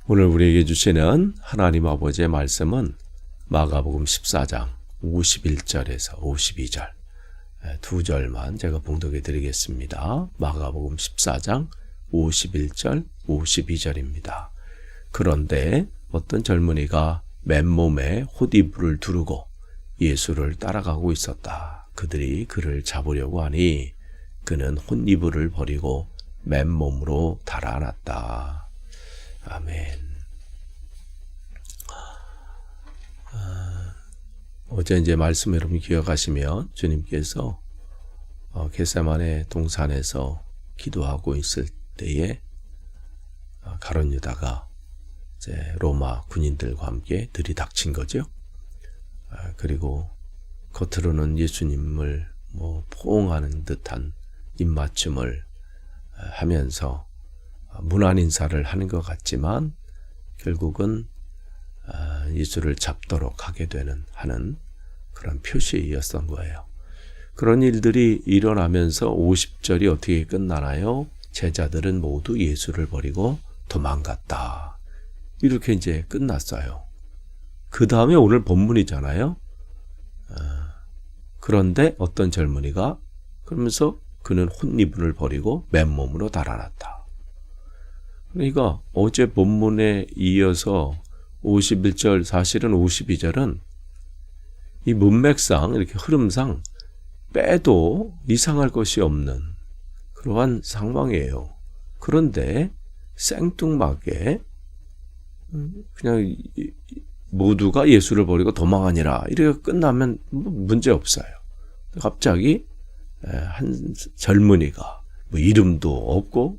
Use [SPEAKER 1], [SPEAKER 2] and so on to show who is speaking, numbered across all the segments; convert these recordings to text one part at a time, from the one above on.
[SPEAKER 1] 오늘 우리에게 주시는 하나님 아버지의 말씀은 마가복음 14장 51절에서 52절 두 절만 제가 봉독해 드리겠습니다. 마가복음 14장 51절 52절입니다. 그런데 어떤 젊은이가 맨몸에 홑이불을 두르고 예수를 따라가고 있었다. 그들이 그를 잡으려고 하니 그는 홑이불을 버리고 맨몸으로 달아났다. 아멘. 어제 이제 말씀 여러분 기억하시면 주님께서 겟세마네 동산에서 기도하고 있을 때에 가룟 유다가 이제 로마 군인들과 함께 들이닥친 거죠. 그리고 겉으로는 예수님을 포옹하는 듯한 입맞춤을 하면서 문안 인사를 하는 것 같지만 결국은 예수를 잡도록 하게 하는 그런 표시였던 거예요. 그런 일들이 일어나면서 50절이 어떻게 끝나나요? 제자들은 모두 예수를 버리고 도망갔다. 이렇게 이제 끝났어요. 그 다음에 오늘 본문이잖아요. 그런데 어떤 젊은이가 그러면서 그는 홑이불을 버리고 맨몸으로 달아났다. 그러니까 어제 본문에 이어서 51절 사실은 52절은 이 문맥상 이렇게 흐름상 빼도 이상할 것이 없는 그러한 상황이에요. 그런데 생뚱맞게 그냥 모두가 예수를 버리고 도망하니라 이렇게 끝나면 문제 없어요. 갑자기 한 젊은이가 이름도 없고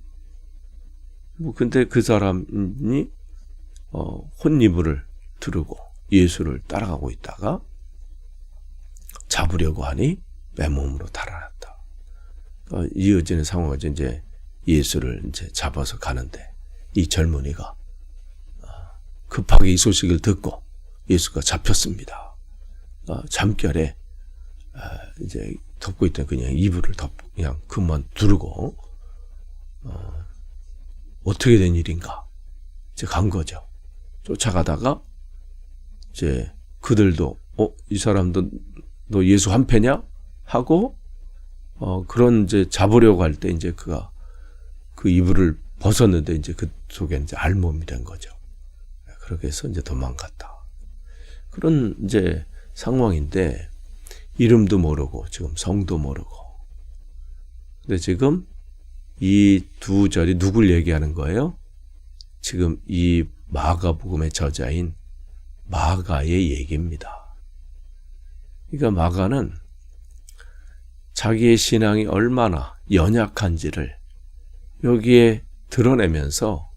[SPEAKER 1] 근데 그 사람이 홑이불을 두르고 예수를 따라가고 있다가 잡으려고 하니 맨몸으로 달아났다. 이어지는 상황은 이제 예수를 이제 잡아서 가는데 이 젊은이가 급하게 이 소식을 듣고 예수가 잡혔습니다. 잠결에 이제 덮고 있던 그냥 이불을 덮고 그냥 그만 두르고 어떻게 된 일인가 이제 간 거죠. 쫓아가다가 이제 그들도 이 사람도 너 예수 한 패냐 하고 그런 이제 잡으려고 할 때 이제 그가 그 이불을 벗었는데 이제 그 속에 이제 알몸이 된 거죠. 그렇게 해서 이제 도망갔다. 그런 이제 상황인데 이름도 모르고 지금 성도 모르고. 근데 지금 이 두 절이 누굴 얘기하는 거예요? 지금 이 마가복음의 저자인 마가의 얘기입니다. 그러니까 마가는 자기의 신앙이 얼마나 연약한지를 여기에 드러내면서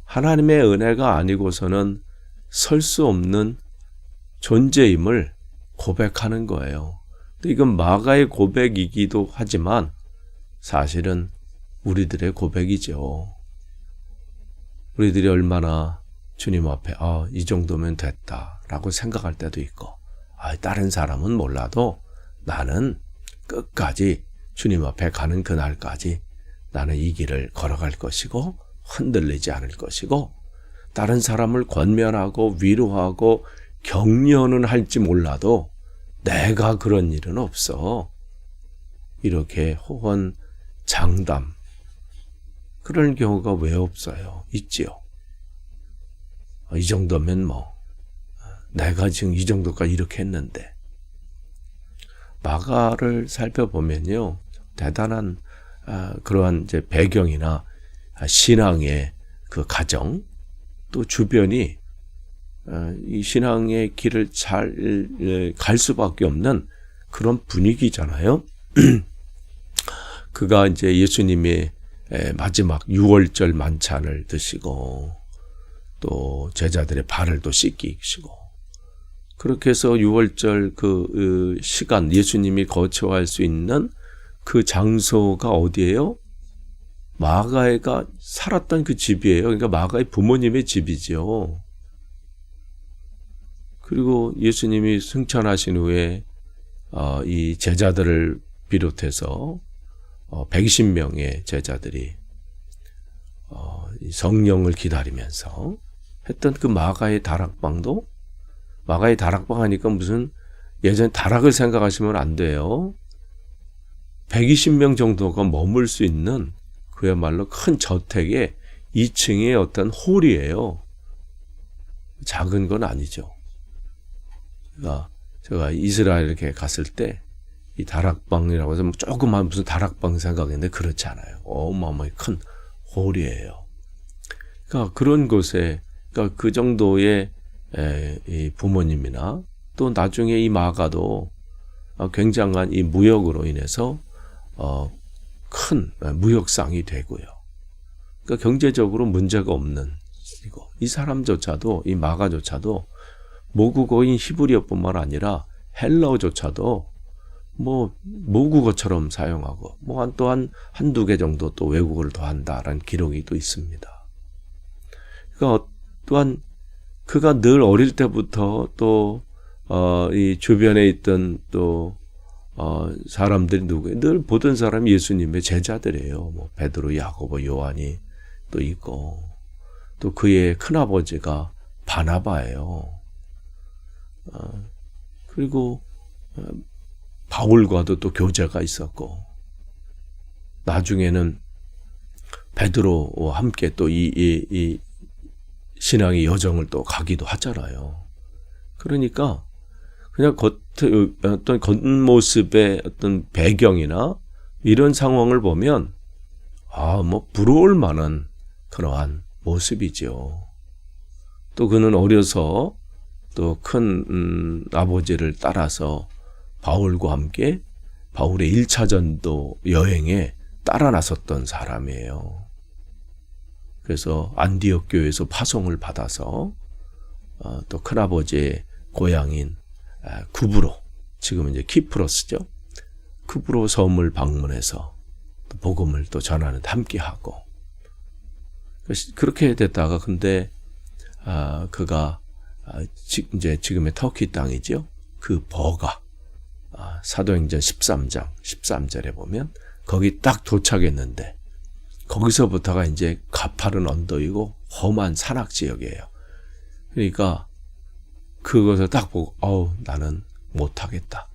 [SPEAKER 1] 하나님의 은혜가 아니고서는 설 수 없는 존재임을 고백하는 거예요. 근데 이건 마가의 고백이기도 하지만 사실은 우리들의 고백이죠. 우리들이 얼마나 주님 앞에 이 정도면 됐다라고 생각할 때도 있고 다른 사람은 몰라도 나는 끝까지 주님 앞에 가는 그날까지 나는 이 길을 걸어갈 것이고 흔들리지 않을 것이고 다른 사람을 권면하고 위로하고 격려는 할지 몰라도 내가 그런 일은 없어. 이렇게 호언 장담 그런 경우가 왜 없어요? 있지요. 이 정도면 내가 지금 이 정도까지 이렇게 했는데 마가를 살펴보면요 대단한 그러한 이제 배경이나 신앙의 그 가정 또 주변이 이 신앙의 길을 잘 갈 수밖에 없는 그런 분위기잖아요. 그가 이제 예수님의 마지막 6월절 만찬을 드시고 또 제자들의 발을 또 씻기시고 그렇게 해서 6월절 그 시간 예수님이 거처할 수 있는 그 장소가 어디예요? 마가가 살았던 그 집이에요. 그러니까 마가의 부모님의 집이죠. 그리고 예수님이 승천하신 후에 이 제자들을 비롯해서 120명의 제자들이 성령을 기다리면서 했던 그 마가의 다락방도, 마가의 다락방 하니까 무슨 예전 다락을 생각하시면 안 돼요. 120명 정도가 머물 수 있는 그야말로 큰 저택의 2층의 어떤 홀이에요. 작은 건 아니죠. 그러니까 제가 이스라엘 이렇게 갔을 때 이 다락방이라고 해서 조그만 무슨 다락방 생각했는데 그렇지 않아요. 어마어마하게 큰 홀이에요. 그러니까 그런 곳에, 그러니까 그 정도의 이 부모님이나 또 나중에 이 마가도 굉장한 이 무역으로 인해서 큰 무역상이 되고요. 그러니까 경제적으로 문제가 없는 이 사람조차도, 이 마가조차도 모국어인 히브리어뿐만 아니라 헬라어조차도 뭐 모국어처럼 사용하고 또한 한두 개 정도 또 외국어를 더 한다라는 기록이 또 있습니다. 그러니까 또한 그가 늘 어릴 때부터 또 이 주변에 있던 또 사람들이 누구예요? 늘 보던 사람이 예수님의 제자들이에요. 뭐 베드로, 야고보, 요한이 또 있고, 또 그의 큰아버지가 바나바예요. 그리고 바울과도 또 교제가 있었고, 나중에는 베드로와 함께 또 이 신앙의 여정을 또 가기도 하잖아요. 그러니까 그냥 어떤 겉모습의 어떤 배경이나 이런 상황을 보면 뭐 부러울 만한 그러한 모습이죠. 또 그는 어려서 또 큰 아버지를 따라서 바울과 함께 바울의 1차 전도 여행에 따라 나섰던 사람이에요. 그래서 안디옥 교회에서 파송을 받아서 또 큰아버지의 고향인 쿠브로, 지금은 이제 키프로스죠. 쿠브로 섬을 방문해서 또 복음을 또 전하는 데 함께하고, 그렇게 됐다가 근데 그가 이제 지금의 터키 땅이죠. 그 버가 사도행전 13장 13절에 보면 거기 딱 도착했는데 거기서부터가 이제 가파른 언덕이고 험한 산악 지역이에요. 그러니까 그것을 딱 보고 나는 못하겠다.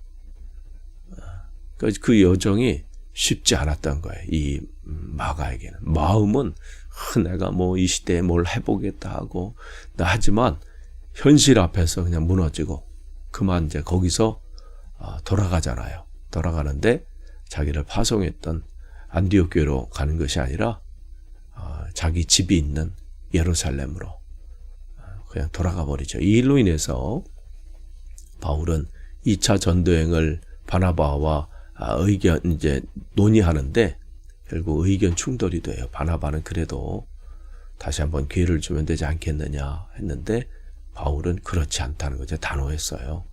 [SPEAKER 1] 그 여정이 쉽지 않았던 거예요. 이 마가에게는. 마음은 내가 뭐 이 시대에 뭘 해보겠다 하고 하지만 현실 앞에서 그냥 무너지고 그만 이제 거기서 돌아가잖아요. 돌아가는데 자기를 파송했던 안디옥 교회로 가는 것이 아니라 자기 집이 있는 예루살렘으로 그냥 돌아가 버리죠. 이 일로 인해서 바울은 2차 전도행을 바나바와 이제 논의하는데 결국 의견 충돌이 돼요. 바나바는 그래도 다시 한번 기회를 주면 되지 않겠느냐 했는데 바울은 그렇지 않다는 거죠. 단호했어요.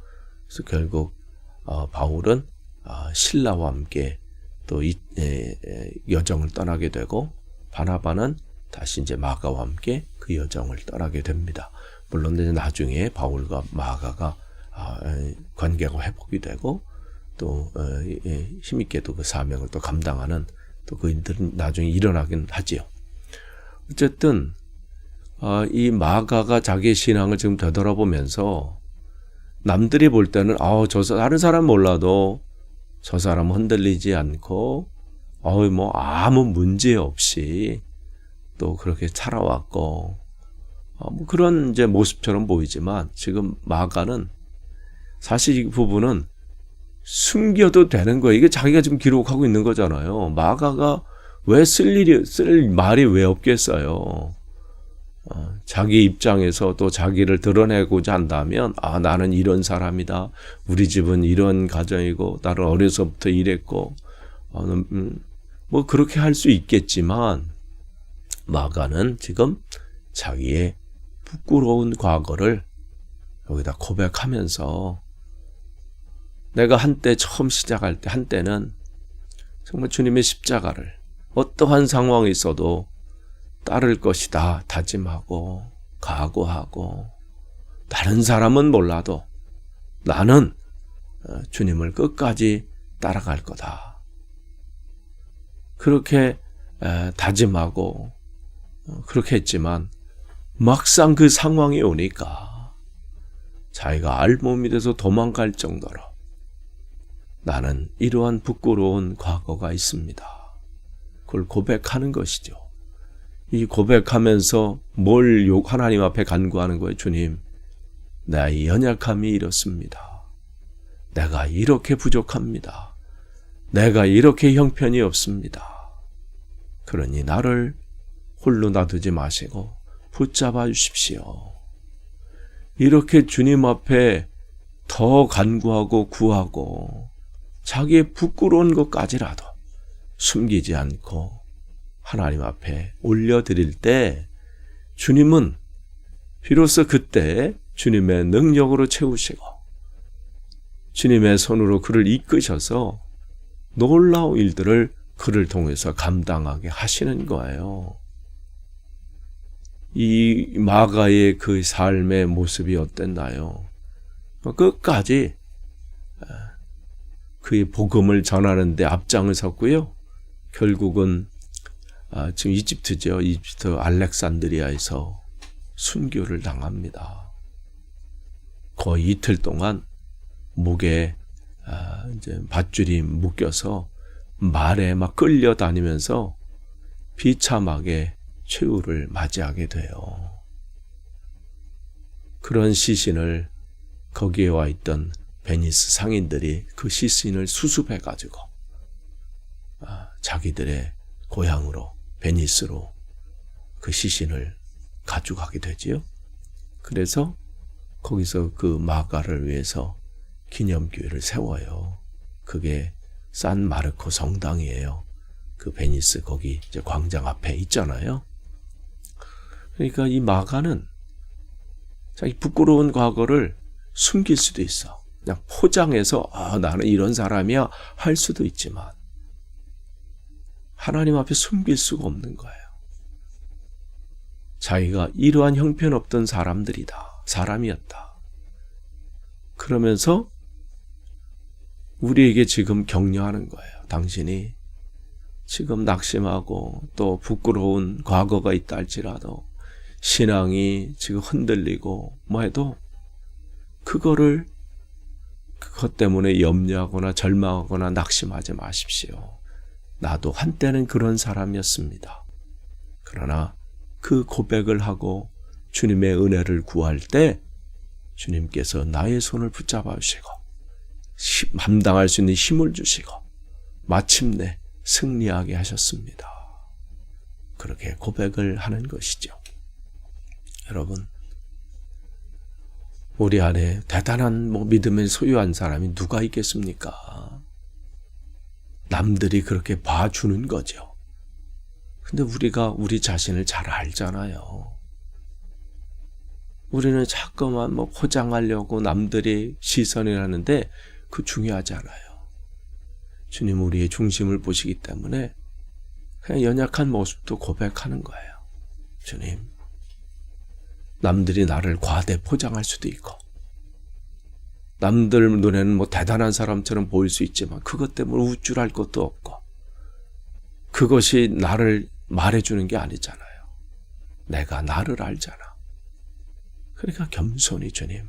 [SPEAKER 1] 그래서 결국 바울은 실라와 함께 또 이 여정을 떠나게 되고 바나바는 다시 이제 마가와 함께 그 여정을 떠나게 됩니다. 물론 이제 나중에 바울과 마가가 관계가 회복이 되고 또 힘있게도 그 사명을 또 감당하는 또 그들은 나중에 일어나긴 하지요. 어쨌든 이 마가가 자기의 신앙을 지금 되돌아보면서 남들이 볼 때는 다른 사람 몰라도 저 사람은 흔들리지 않고 뭐 아무 문제 없이 또 그렇게 살아왔고 뭐 그런 이제 모습처럼 보이지만 지금 마가는 사실 이 부분은 숨겨도 되는 거예요. 이게 자기가 지금 기록하고 있는 거잖아요. 마가가 왜 쓸 말이 왜 없겠어요. 자기 입장에서 또 자기를 드러내고자 한다면 나는 이런 사람이다. 우리 집은 이런 가정이고 나는 어려서부터 이랬고 뭐 그렇게 할 수 있겠지만 마가는 지금 자기의 부끄러운 과거를 여기다 고백하면서 내가 한때 처음 시작할 때 한때는 정말 주님의 십자가를 어떠한 상황이 있어도 따를 것이다 다짐하고 각오하고 다른 사람은 몰라도 나는 주님을 끝까지 따라갈 거다. 그렇게 다짐하고 그렇게 했지만 막상 그 상황이 오니까 자기가 알몸이 돼서 도망갈 정도로 나는 이러한 부끄러운 과거가 있습니다. 그걸 고백하는 것이죠. 이 고백하면서 뭘 하나님 앞에 간구하는 거예요. 주님, 나의 연약함이 이렇습니다. 내가 이렇게 부족합니다. 내가 이렇게 형편이 없습니다. 그러니 나를 홀로 놔두지 마시고 붙잡아 주십시오. 이렇게 주님 앞에 더 간구하고 구하고 자기의 부끄러운 것까지라도 숨기지 않고 하나님 앞에 올려드릴 때 주님은 비로소 그때 주님의 능력으로 채우시고 주님의 손으로 그를 이끄셔서 놀라운 일들을 그를 통해서 감당하게 하시는 거예요. 이 마가의 그 삶의 모습이 어땠나요? 끝까지 그의 복음을 전하는 데 앞장을 섰고요. 결국은 지금 이집트죠. 이집트 알렉산드리아에서 순교를 당합니다. 거의 이틀 동안 목에 이제 밧줄이 묶여서 말에 막 끌려다니면서 비참하게 최후를 맞이하게 돼요. 그런 시신을 거기에 와 있던 베니스 상인들이 그 시신을 수습해가지고 자기들의 고향으로 베니스로 그 시신을 가져가게 되지요. 그래서 거기서 그 마가를 위해서 기념교회를 세워요. 그게 산 마르코 성당이에요. 그 베니스 거기 이제 광장 앞에 있잖아요. 그러니까 이 마가는 자기 부끄러운 과거를 숨길 수도 있어. 그냥 포장해서 나는 이런 사람이야 할 수도 있지만 하나님 앞에 숨길 수가 없는 거예요. 자기가 이러한 형편없던 사람이었다. 그러면서 우리에게 지금 격려하는 거예요. 당신이 지금 낙심하고 또 부끄러운 과거가 있다 할지라도 신앙이 지금 흔들리고 뭐 해도 그것 때문에 염려하거나 절망하거나 낙심하지 마십시오. 나도 한때는 그런 사람이었습니다. 그러나 그 고백을 하고 주님의 은혜를 구할 때 주님께서 나의 손을 붙잡아 주시고 감당할 수 있는 힘을 주시고 마침내 승리하게 하셨습니다. 그렇게 고백을 하는 것이죠. 여러분, 우리 안에 대단한 믿음을 소유한 사람이 누가 있겠습니까? 남들이 그렇게 봐주는 거죠. 근데 우리가 우리 자신을 잘 알잖아요. 우리는 자꾸만 포장하려고 남들이 시선을 하는데 그 중요하지 않아요. 주님 우리의 중심을 보시기 때문에 그냥 연약한 모습도 고백하는 거예요. 주님, 남들이 나를 과대 포장할 수도 있고 남들 눈에는 대단한 사람처럼 보일 수 있지만 그것 때문에 우쭐할 것도 없고 그것이 나를 말해주는 게 아니잖아요. 내가 나를 알잖아. 그러니까 겸손히 주님,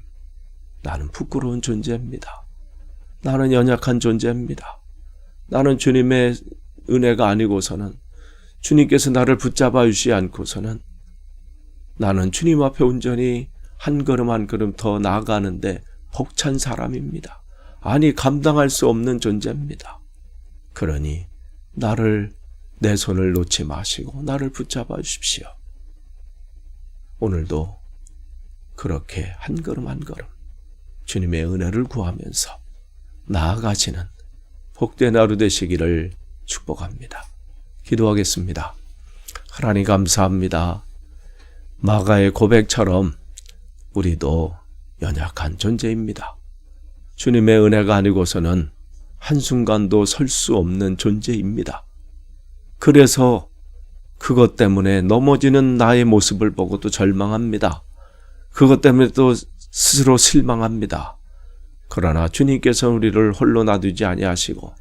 [SPEAKER 1] 나는 부끄러운 존재입니다. 나는 연약한 존재입니다. 나는 주님의 은혜가 아니고서는 주님께서 나를 붙잡아 주시지 않고서는 나는 주님 앞에 온전히 한 걸음 한 걸음 더 나아가는데 벅찬 사람입니다. 아니 감당할 수 없는 존재입니다. 그러니 내 손을 놓지 마시고 나를 붙잡아 주십시오. 오늘도 그렇게 한 걸음 한 걸음 주님의 은혜를 구하면서 나아가시는 복된 하루 되시기를 축복합니다. 기도하겠습니다. 하나님 감사합니다. 마가의 고백처럼 우리도 연약한 존재입니다. 주님의 은혜가 아니고서는 한순간도 설 수 없는 존재입니다. 그래서 그것 때문에 넘어지는 나의 모습을 보고 또 절망합니다. 그것 때문에 또 스스로 실망합니다. 그러나 주님께서 우리를 홀로 놔두지 아니하시고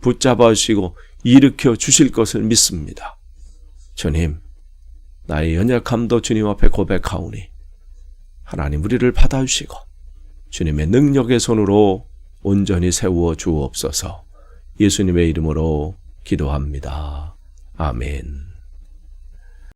[SPEAKER 1] 붙잡아 주시고 일으켜 주실 것을 믿습니다. 주님, 나의 연약함도 주님 앞에 고백하오니 하나님 우리를 받아주시고 주님의 능력의 손으로 온전히 세워 주옵소서. 예수님의 이름으로 기도합니다. 아멘.